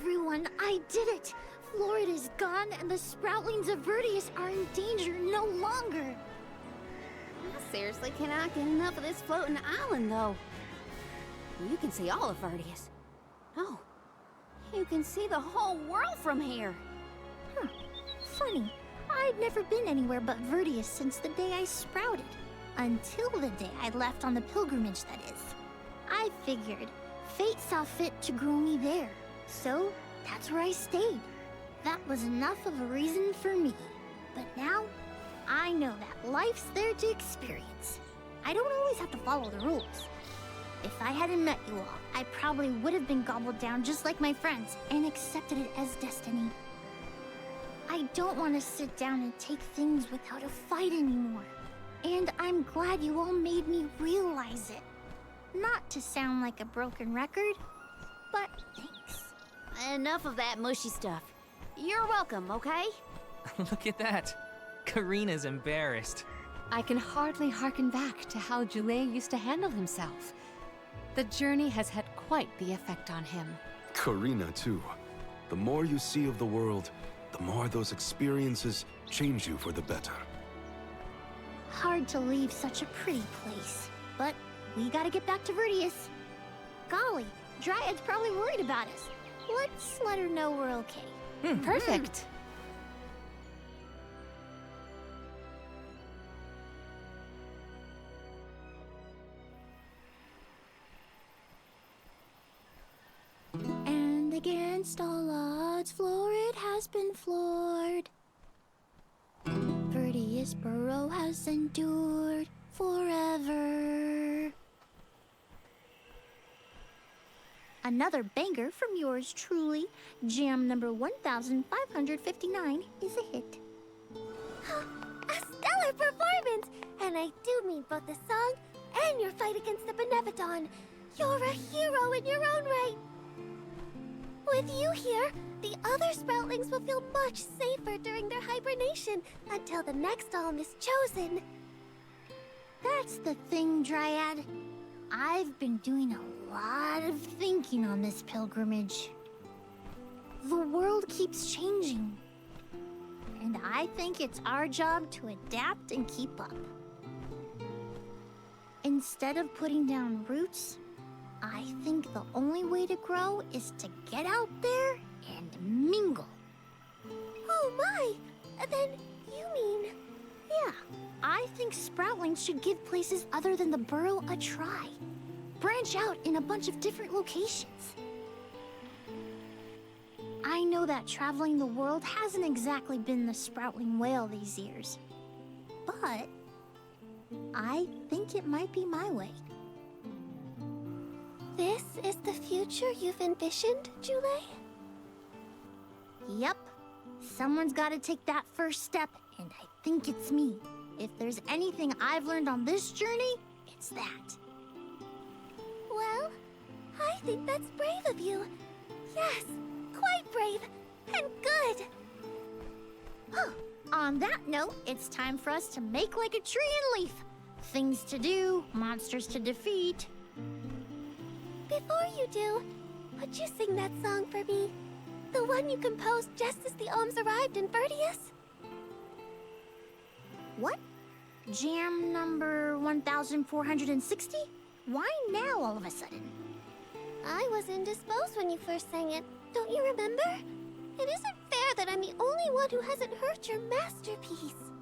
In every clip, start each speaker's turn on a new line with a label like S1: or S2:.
S1: everyone, I did it! Florida's gone and the sproutlings of Vertius are in danger no longer!
S2: I seriously cannot get enough of this floating island, though. You can see all of Vertius. Oh, you can see the whole world from here.
S1: Huh. Funny. I'd never been anywhere but Vertius since the day I sprouted. Until the day I left on the pilgrimage, that is. I figured fate saw fit to grow me there, so that's where I stayed. That was enough of a reason for me. But now, I know that life's there to experience. I don't always have to follow the rules. If I hadn't met you all, I probably would have been gobbled down just like my friends and accepted it as destiny. I don't want to sit down and take things without a fight anymore. And I'm glad you all made me realize it. Not to sound like a broken record, but thanks.
S2: Enough of that mushy stuff. You're welcome, okay?
S3: Look at that. Karina's embarrassed.
S4: I can hardly hearken back to how Joulet used to handle himself. The journey has had quite the effect on him.
S5: Karina, too. The more you see of the world, the more those experiences change you for the better.
S1: Hard to leave such a pretty place, but we gotta get back to Vertius. Golly, Dryad's probably worried about us. Let's let her know we're okay.
S4: Perfect.
S1: And against all odds, Florid has been floored. Vertius Burrow has endured forever. Another banger from yours truly, jam number 1559 is a hit.
S6: A stellar performance! And I do mean both the song and your fight against the Beneviton. You're a hero in your own right. With you here, the other sproutlings will feel much safer during their hibernation until the next alm is chosen.
S1: That's the thing, Dryad. I've been doing a lot of thinking on this pilgrimage. The world keeps changing, and I think it's our job to adapt and keep up. Instead of putting down roots, I think the only way to grow is to get out there and mingle.
S6: Oh my! Then you mean...
S1: Yeah, I think sproutlings should give places other than the burrow a try. Branch out in a bunch of different locations. I know that traveling the world hasn't exactly been the sproutling whale these years, but I think it might be my way.
S6: This is the future you've envisioned, Joulet?
S1: Yep. Someone's got to take that first step, and I think it's me. If there's anything I've learned on this journey, it's that.
S6: Well, I think that's brave of you. Yes, quite brave, and good.
S1: On that note, it's time for us to make like a tree and leaf. Things to do, monsters to defeat.
S6: Before you do, would you sing that song for me? The one you composed just as the alms arrived in Vertius?
S1: What? Jam number 1460? Why now all of a sudden?
S6: I was indisposed when you first sang it. Don't you remember? It isn't fair that I'm the only one who hasn't heard your masterpiece.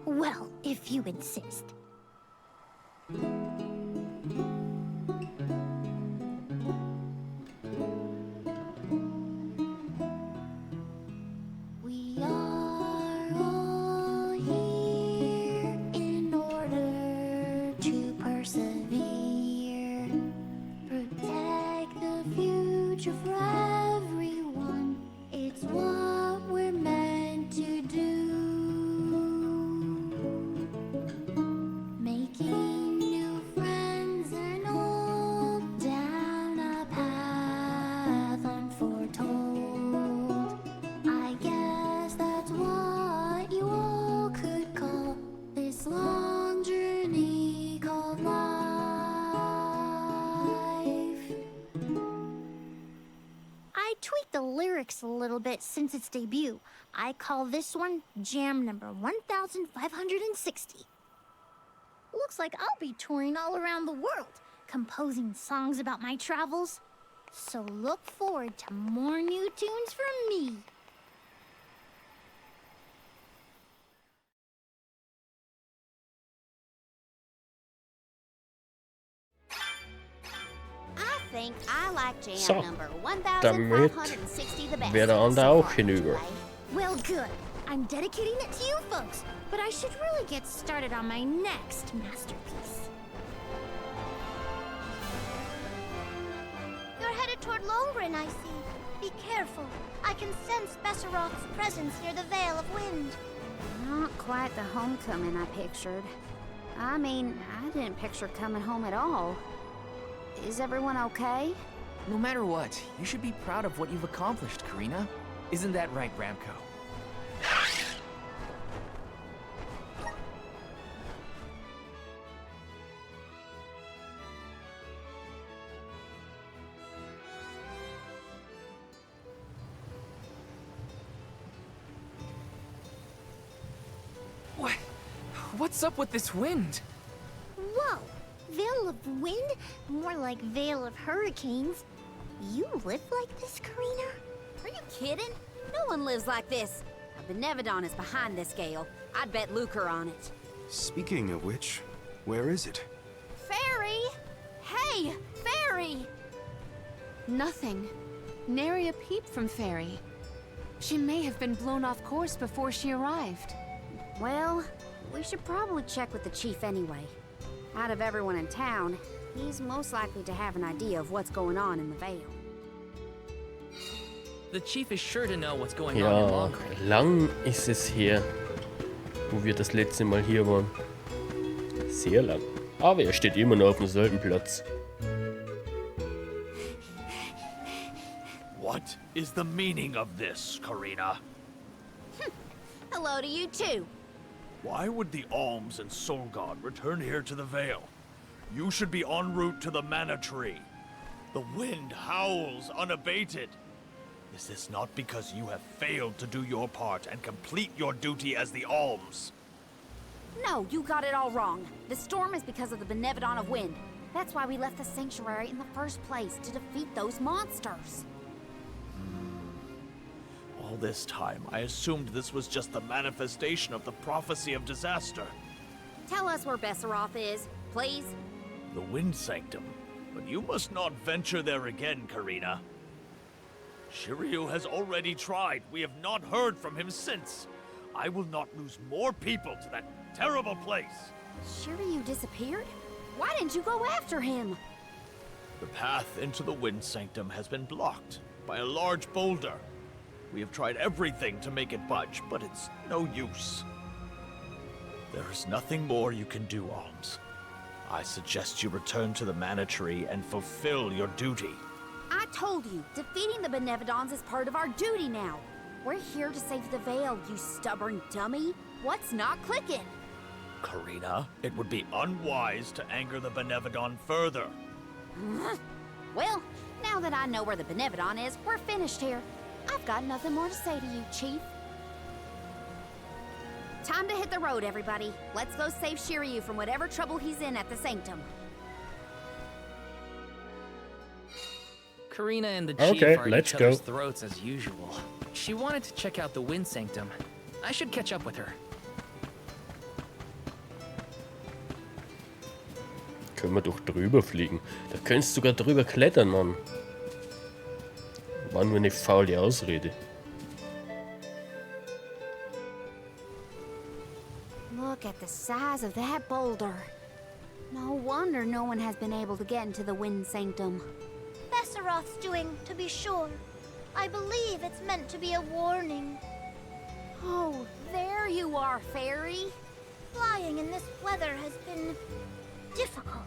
S1: Well, if you insist. We are all here in order to persevere. Protect the future for everyone. It's what we're meant to do. Making new friends and old down a path unforetold. I guess that's what you all could call this long journey called life. lyrics a little bit since its debut. I call this one Jam number 1560. Looks like I'll be touring all around the world, composing songs about my travels. So look forward to more new tunes from me.
S2: I think I like jam
S7: So,
S2: number
S7: damit
S2: 1560 the best.
S7: wäre der andere auch hinüber.
S1: Well, good. I'm dedicating it to you folks, but I should really get started on my next masterpiece.
S6: You're headed toward Lohengrin, I see. Be careful. I can sense Besseroth's presence near the Veil of Wind.
S2: Not quite the homecoming I pictured. I mean, I didn't picture coming home at all. Is everyone okay?
S3: No matter what, you should be proud of what you've accomplished, Karina. Isn't that right, Ramco? What's up with this wind?
S1: Whoa! Veil of wind? More like veil of hurricanes. You live like this, Karina?
S2: Are you kidding? No one lives like this. A Benevodon is behind this gale. I'd bet lucre on it.
S5: Speaking of which, where is it?
S2: Fairy! Hey, Fairy!
S4: Nothing. Nary a peep from Fairy. She may have been blown off course before she arrived.
S2: Well, we should probably check with the chief anyway. Out of everyone in town, he's most likely to have an idea of what's going on in the Vale.
S3: The chief is sure to know what's going on in
S7: Ja,
S3: Lohengrin.
S7: lang ist es her, wo wir das letzte Mal hier waren. Sehr lang. Aber er steht immer noch auf demselben Platz.
S8: What is the meaning of this, Karina?
S2: Hello to you too.
S8: Why would the Alms and Soul God return here to the Vale? You should be en route to the Mana Tree. The wind howls unabated. Is this not because you have failed to do your part and complete your duty as the Alms?
S2: No, you got it all wrong. The storm is because of the Benevodon of Wind. That's why we left the sanctuary in the first place, to defeat those monsters.
S8: All this time, I assumed this was just the manifestation of the prophecy of disaster.
S2: Tell us where Besseroth is, please.
S8: The Wind Sanctum. But you must not venture there again, Karina. Shiryu has already tried. We have not heard from him since. I will not lose more people to that terrible place.
S2: Shiryu disappeared? Why didn't you go after him?
S8: The path into the Wind Sanctum has been blocked by a large boulder. We have tried everything to make it budge, but it's no use. There is nothing more you can do, Alms. I suggest you return to the Mana Tree and fulfill your duty.
S2: I told you, defeating the Benevodons is part of our duty now. We're here to save the Vale, you stubborn dummy. What's not clicking?
S8: Karina, it would be unwise to anger the Benevodon further.
S2: Well, now that I know where the Benevodon is, we're finished here. I've got nothing more to say to you, Chief. Time to hit the road, everybody. Let's go save Shiryu from whatever trouble he's in at the Sanctum.
S3: Karina and the chief
S7: Okay,
S3: are at
S7: let's
S3: each other's
S7: go.
S3: throats as usual. She wanted to check out the Wind Sanctum. I should catch up with her.
S7: Können wir doch drüber fliegen. Da könntest du sogar drüber klettern, Mann. War nur eine faule Ausrede.
S2: Look at the size of that boulder. No wonder no one has been able to get into the Wind Sanctum.
S6: Besseroth's doing, to be sure. I believe it's meant to be a warning.
S2: Oh, there you are, Fairy.
S6: Flying in this weather has been difficult.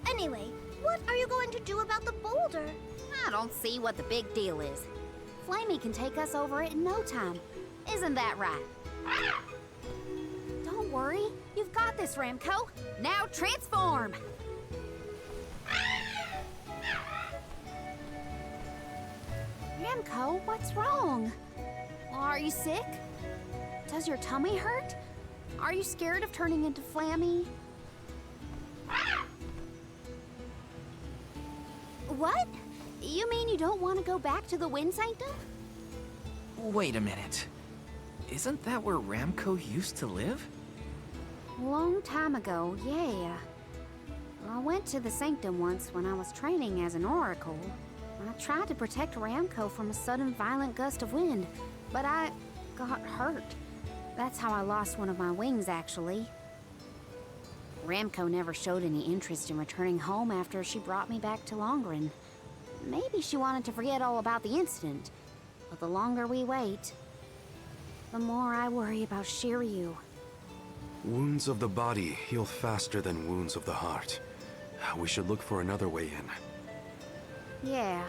S6: Anyway, what are you going to do about the boulder?
S2: I don't see what the big deal is. Flamey can take us over it in no time. Isn't that right? Don't worry. You've got this, Ramco. Now transform! Ramco, what's wrong? Are you sick? Does your tummy hurt? Are you scared of turning into Flammy? What? You mean you don't want to go back to the Wind Sanctum?
S3: Wait a minute. Isn't that where Ramco used to live?
S2: Long time ago, yeah. I went to the Sanctum once when I was training as an oracle. I tried to protect Ramco from a sudden violent gust of wind, but I got hurt. That's how I lost one of my wings, actually. Ramco never showed any interest in returning home after she brought me back to Longren. Maybe she wanted to forget all about the incident, but the longer we wait, the more I worry about Shiryu.
S5: Wounds of the body heal faster than wounds of the heart. We should look for another way in.
S2: Yeah.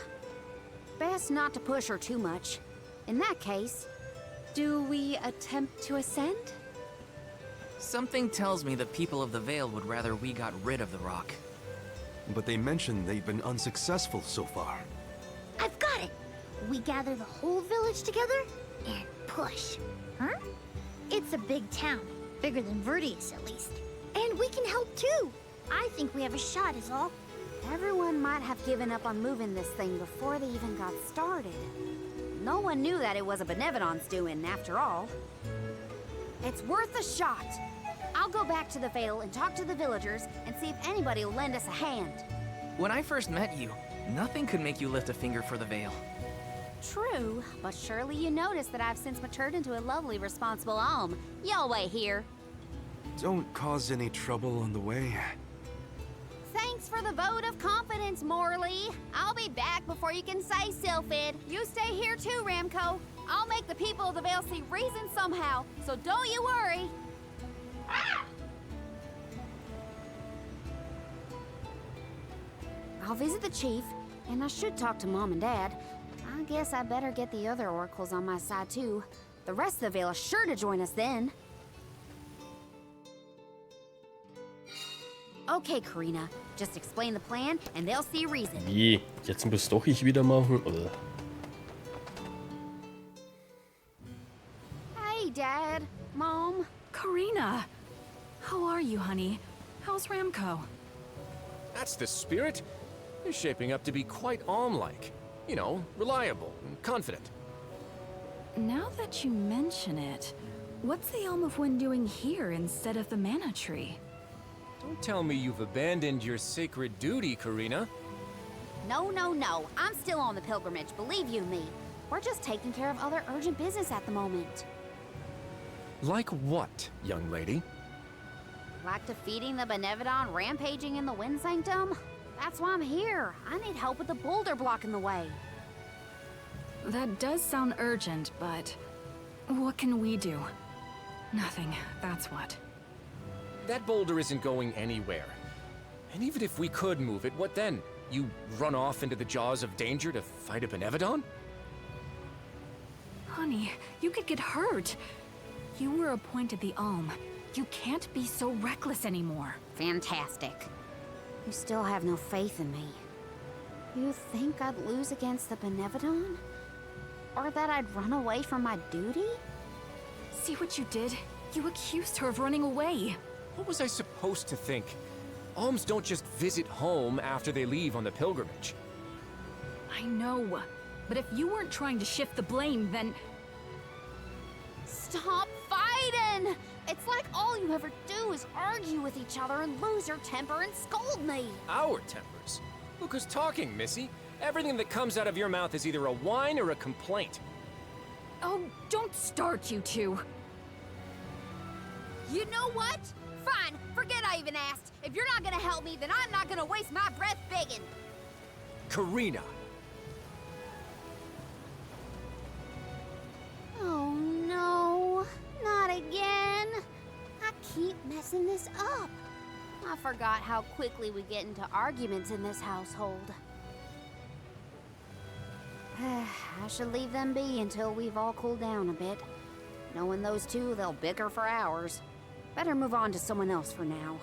S2: Best not to push her too much. In that case,
S4: Do we attempt to ascend?
S3: Something tells me the people of the Vale would rather we got rid of the rock.
S5: But they mentioned they've been unsuccessful so far.
S1: I've got it! We gather the whole village together and push. Huh? It's a big town. Bigger than Verdius, at least. And we can help too. I think we have a shot is all.
S2: everyone might have given up on moving this thing before they even got started. No one knew that it was a Benevodon's doing, after all. It's worth a shot. I'll go back to the Vale and talk to the villagers and see if anybody will lend us a hand.
S3: When I first met you, nothing could make you lift a finger for the Vale.
S2: True, but surely you noticed that I've since matured into a lovely, responsible alm. Y'all wait here.
S5: Don't cause any trouble on the way.
S2: Thanks for the vote of confidence, Morley. I'll be back before you can say Sylphid. You stay here too, Ramco. I'll make the people of the Vale see reason somehow, so don't you worry. I'll visit the chief, and I should talk to Mom and Dad. I guess I better get the other oracles on my side too. The rest of the Vale is sure to join us then. Okay, Karina. Just explain the plan, and they'll see reason.
S7: Wie? Jetzt muss doch ich wieder machen?
S2: Hey, Dad. Mom.
S9: Karina! How are you, honey? How's Ramco?
S10: That's the spirit. You're shaping up to be quite alm-like. You know, reliable and confident.
S9: Now that you mention it, what's the Elm of Wind doing here instead of the Mana Tree?
S10: Don't tell me you've abandoned your sacred duty, Karina.
S2: No, no, no. I'm still on the pilgrimage, believe you me. We're just taking care of other urgent business at the moment.
S10: Like what, young lady?
S2: Like defeating the Benevodon rampaging in the Wind Sanctum? That's why I'm here. I need help with the boulder blocking the way.
S9: That does sound urgent, but what can we do? Nothing, that's what.
S10: That boulder isn't going anywhere. And even if we could move it, what then? You run off into the jaws of danger to fight a Benevodon?
S9: Honey, you could get hurt. You were appointed the Alm. You can't be so reckless anymore.
S2: Fantastic. You still have no faith in me. You think I'd lose against the Benevodon? Or that I'd run away from my duty?
S9: See what you did? You accused her of running away.
S10: What was I supposed to think? Alms don't just visit home after they leave on the pilgrimage.
S9: I know, but if you weren't trying to shift the blame, then...
S2: Stop fighting! It's like all you ever do is argue with each other and lose your temper and scold me.
S10: Our tempers? Look who's talking, Missy. Everything that comes out of your mouth is either a whine or a complaint.
S9: Oh, don't start, you two.
S2: You know what? Fine, forget I even asked. If you're not gonna help me, then I'm not gonna waste my breath begging.
S10: Karina!
S2: Oh no, not again. I keep messing this up. I forgot how quickly we get into arguments in this household. I should leave them be until we've all cooled down a bit. Knowing those two, they'll bicker for hours. Better move on to someone else for now.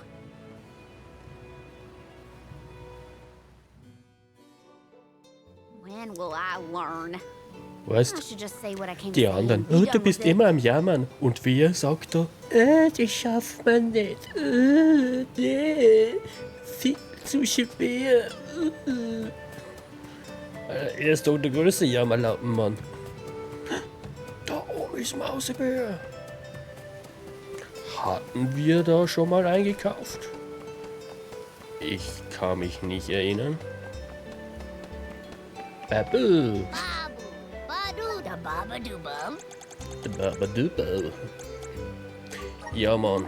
S2: When will I learn? I
S7: Weißt,
S2: should just say what I came to
S7: die
S2: say.
S7: anderen,
S2: Be
S7: oh,
S2: done
S7: du bist
S2: with it.
S7: immer am Jammern. Und wir, sagt er, das schafft man nicht. Nee, viel zu schwer. Er ist doch der größte Jammerlappen, Da oben ist Mausebär. Hatten wir da schon mal eingekauft? Ich kann mich nicht erinnern. Babu. Babadoobel. Ja, Mann.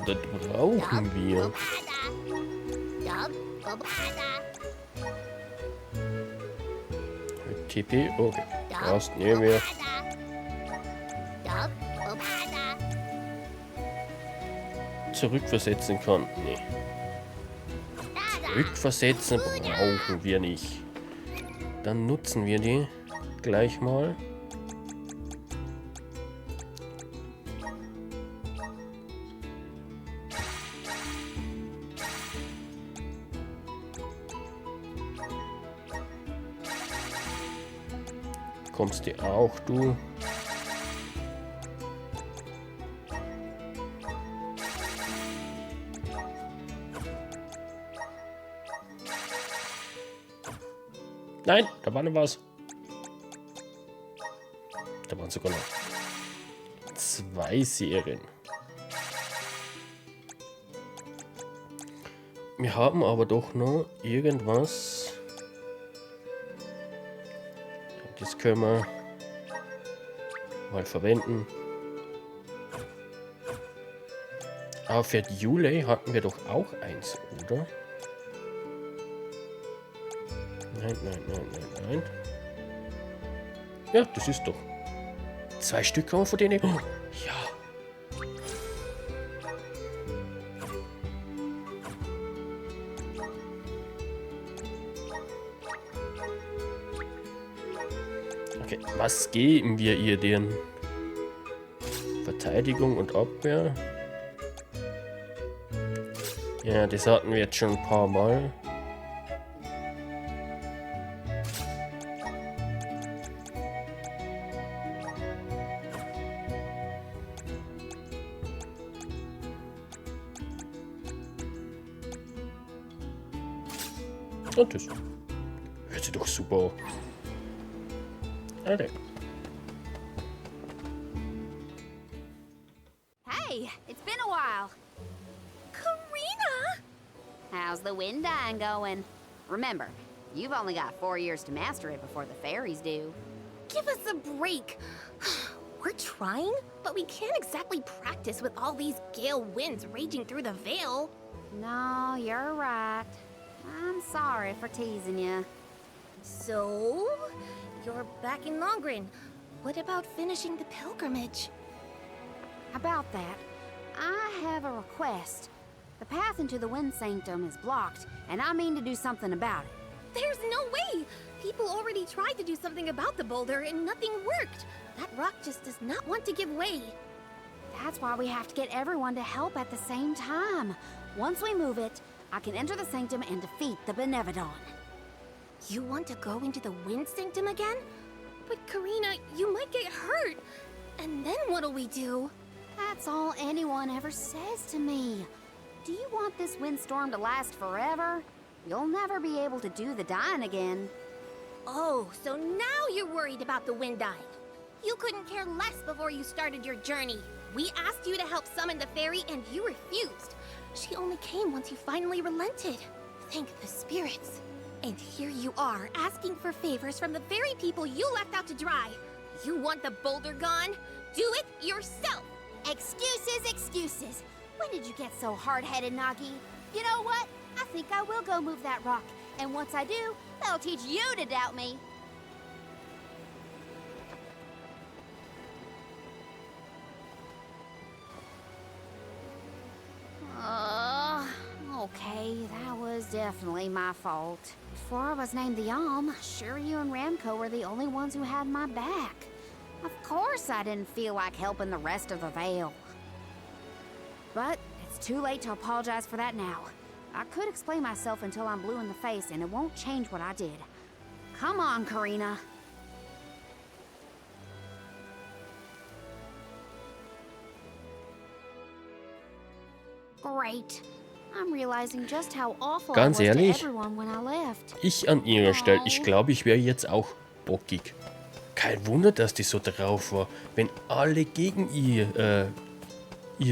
S7: Das brauchen wir. TP, okay. Brauchst nicht mehr. Zurückversetzen kann. Nee. Zurückversetzen brauchen wir nicht. Dann nutzen wir die gleich mal. Kommst du auch, du? Nein, da war noch was. Da waren sogar noch 2 Serien. Wir haben aber doch noch irgendwas. Das können wir mal verwenden. Aber für Juli hatten wir doch auch eins, oder? Nein. Ja, das ist doch. 2 Stück haben wir von denen. Oh, ja. Okay, was geben wir ihr denn? Verteidigung und Abwehr. Ja, das hatten wir jetzt schon ein paar Mal. Und das hört sich doch super. Alle.
S2: Hey, it's been a while.
S6: Karina!
S2: How's the wind dying going? Remember, you've only got 4 years to master it before the fairies do.
S6: Give us a break. We're trying, but we can't exactly practice with all these gale winds raging through the Vale.
S2: No, you're right. I'm sorry for teasing you.
S6: So, you're back in Longren. What about finishing the pilgrimage?
S2: About that, I have a request. The path into the Wind Sanctum is blocked, and I mean to do something about it.
S6: There's no way! People already tried to do something about the boulder and nothing worked. That rock just does not want to give way.
S2: That's why we have to get everyone to help at the same time. Once we move it, I can enter the Sanctum and defeat the Benevodon.
S6: You want to go into the Wind Sanctum again? But Karina, you might get hurt. And then what'll we do?
S2: That's all anyone ever says to me. Do you want this windstorm to last forever? You'll never be able to do the dying again.
S6: Oh, so now you're worried about the wind dying. You couldn't care less before you started your journey. We asked you to help summon the fairy and you refused. She only came once you finally relented. Thank the spirits. And here you are, asking for favors from the very people you left out to dry. You want the boulder gone? Do it yourself!
S2: Excuses, excuses. When did you get so hard-headed, Nagi? You know what? I think I will go move that rock. And once I do, that'll teach you to doubt me. Okay, that was definitely my fault. Before I was named the sure you and Ramco were the only ones who had my back. Of course I didn't feel like helping the rest of the Vale. But it's It's too late to apologize for that now. I could explain myself until I'm blue in the face, and it won't change what I did. Come on, Karina. Great. I'm realizing just how awful I
S7: Ganz
S2: was to
S7: ehrlich,
S2: everyone when I left.
S7: ich an ihrer Stelle, ich glaube, ich wäre jetzt auch bockig. Kein Wunder, dass die so drauf war, wenn alle gegen ihr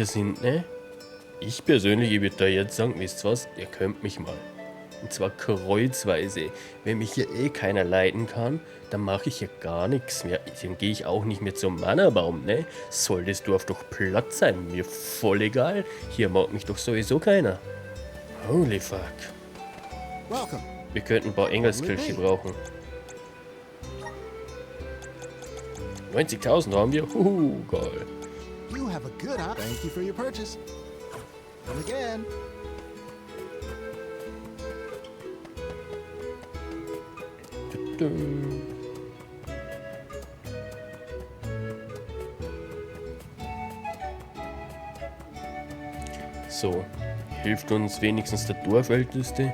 S7: sind, ne? Ich persönlich, ich würde da jetzt sagen, wisst ihr was, ihr könnt mich mal. Und zwar kreuzweise. Wenn mich hier eh keiner leiden kann, dann mache ich hier gar nichts mehr. Dann gehe ich auch nicht mehr zum Mana-Baum, ne? Soll das Dorf doch platt sein, mir voll egal. Hier mag mich doch sowieso keiner. Holy fuck. Wir könnten ein paar Engelskirche brauchen. 90.000 haben wir. Geil.
S11: You have a good eye. Thank you for your purchase. Come again.
S7: So, hilft uns wenigstens der Dorfälteste.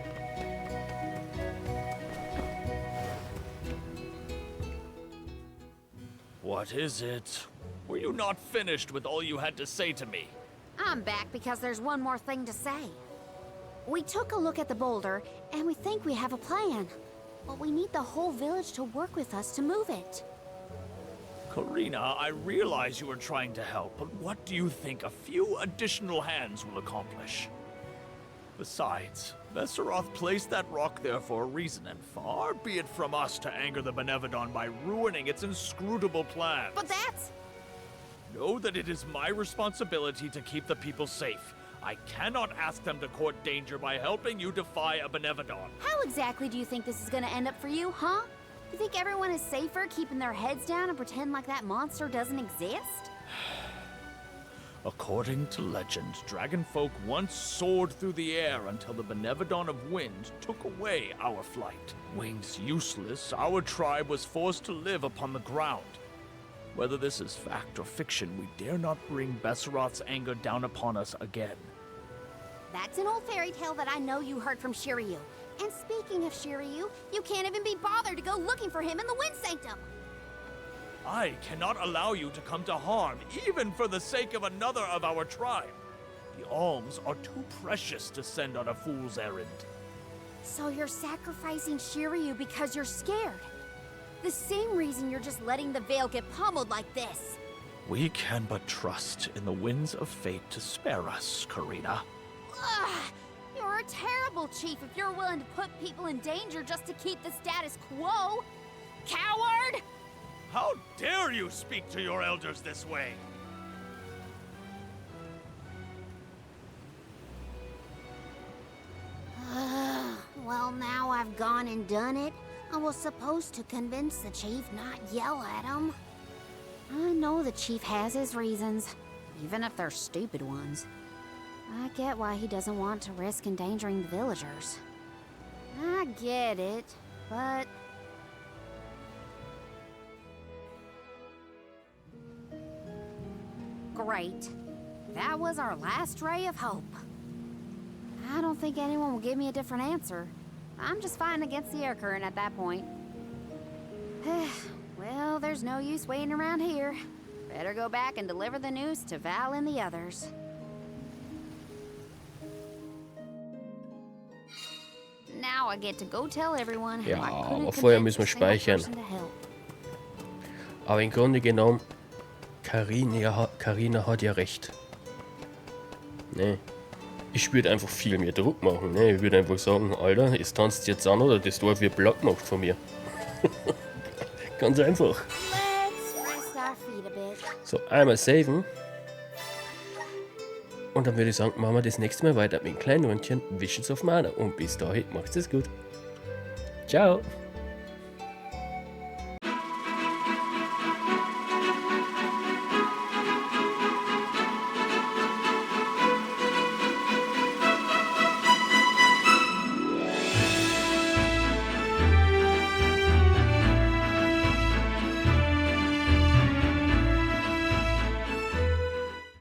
S8: What is it? Were you not finished with all you had to say to me?
S2: I'm back because there's one more thing to say. We took a look at the boulder, and we think we have a plan. But we need the whole village to work with us to move it.
S8: Karina, I realize you are trying to help, but what do you think a few additional hands will accomplish? Besides, Vesseroth placed that rock there for a reason, and far be it from us to anger the Benevodon by ruining its inscrutable plans.
S2: But that's...
S8: Know that it is my responsibility to keep the people safe. I cannot ask them to court danger by helping you defy a Benevodon.
S2: How exactly do you think this is gonna end up for you, huh? You think everyone is safer keeping their heads down and pretend like that monster doesn't exist?
S8: According to legend, dragonfolk once soared through the air until the Benevodon of Wind took away our flight. Wings useless, our tribe was forced to live upon the ground. Whether this is fact or fiction, we dare not bring Besseroth's anger down upon us again.
S2: That's an old fairy tale that I know you heard from Shiryu. And speaking of Shiryu, you can't even be bothered to go looking for him in the Wind Sanctum.
S8: I cannot allow you to come to harm, even for the sake of another of our tribe. The alms are too precious to send on a fool's errand.
S2: So you're sacrificing Shiryu because you're scared? The same reason you're just letting the Veil get pummeled like this.
S8: We can but trust in the winds of fate to spare us, Karina.
S2: Ugh, you're a terrible chief if you're willing to put people in danger just to keep the status quo. Coward!
S8: How dare you speak to your elders this way?
S2: Well, now I've gone and done it. I was supposed to convince the chief, not yell at him. I know the chief has his reasons, even if they're stupid ones. I get why he doesn't want to risk endangering the villagers. I get it, but... Great. That was our last ray of hope. I don't think anyone will give me a different answer. I'm just fighting against the air current at that point. Well, there's no use waiting around here. Better go back and deliver the news to Val and the others. Now I get to go tell everyone how I
S7: Ja,
S2: couldn't
S7: aber vorher
S2: convince
S7: müssen wir
S2: a single
S7: speichern.
S2: person to help.
S7: Aber im Grunde genommen, Karina hat ja recht. Ne? Ich würde einfach viel mehr Druck machen. Ne? Ich würde einfach sagen, Alter, es tanzt jetzt an oder das Dorf wird platt gemacht von mir. Ganz einfach.
S2: Let's rest our feet a bit.
S7: So, einmal saven. Und dann würde ich sagen, machen wir das nächste Mal weiter mit einem kleinen Rundchen Visions of Mana. Und bis dahin, macht's es gut. Ciao.